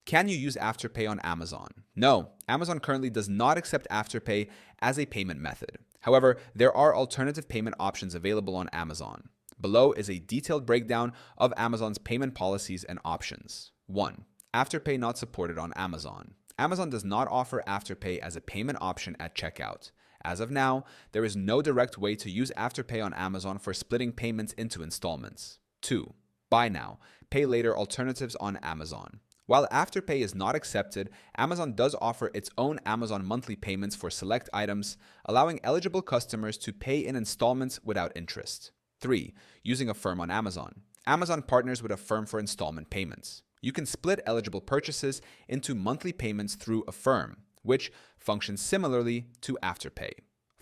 Can you use Afterpay on Amazon? No, Amazon currently does not accept Afterpay as a payment method. However, there are alternative payment options available on Amazon. Below is a detailed breakdown of Amazon's payment policies and options. 1. Afterpay not supported on Amazon. Amazon does not offer Afterpay as a payment option at checkout. As of now, there is no direct way to use Afterpay on Amazon for splitting payments into installments. 2. Buy now, pay later alternatives on Amazon. While Afterpay is not accepted, Amazon does offer its own Amazon monthly payments for select items, allowing eligible customers to pay in installments without interest. 3. Using Affirm on Amazon. Amazon partners with Affirm for installment payments. You can split eligible purchases into monthly payments through Affirm, which functions similarly to Afterpay.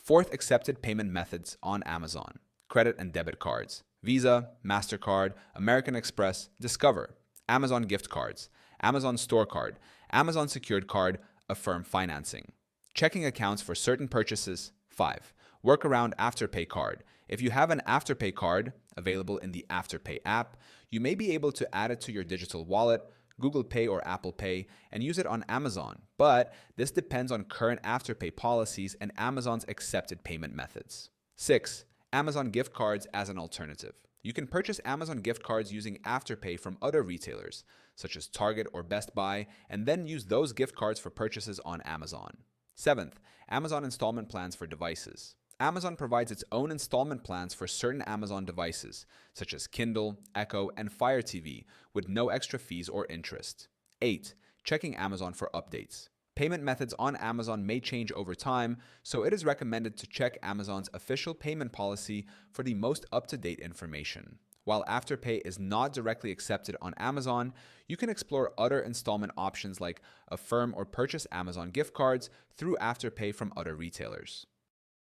4th accepted payment methods on Amazon. Credit and debit cards. Visa, MasterCard, American Express, Discover. Amazon gift cards. Amazon Store Card, Amazon Secured Card, Affirm financing. Checking accounts for certain purchases. 5. Workaround Afterpay card. If you have an Afterpay card available in the Afterpay app, you may be able to add it to your digital wallet, Google Pay or Apple Pay, and use it on Amazon, but this depends on current Afterpay policies and Amazon's accepted payment methods. 6. Amazon gift cards as an alternative. You can purchase Amazon gift cards using Afterpay from other retailers, such as Target or Best Buy, and then use those gift cards for purchases on Amazon. 7th, Amazon installment plans for devices. Amazon provides its own installment plans for certain Amazon devices, such as Kindle, Echo, and Fire TV, with no extra fees or interest. 8. Checking Amazon for updates. Payment methods on Amazon may change over time, so it is recommended to check Amazon's official payment policy for the most up-to-date information. While Afterpay is not directly accepted on Amazon, you can explore other installment options like Affirm or purchase Amazon gift cards through Afterpay from other retailers.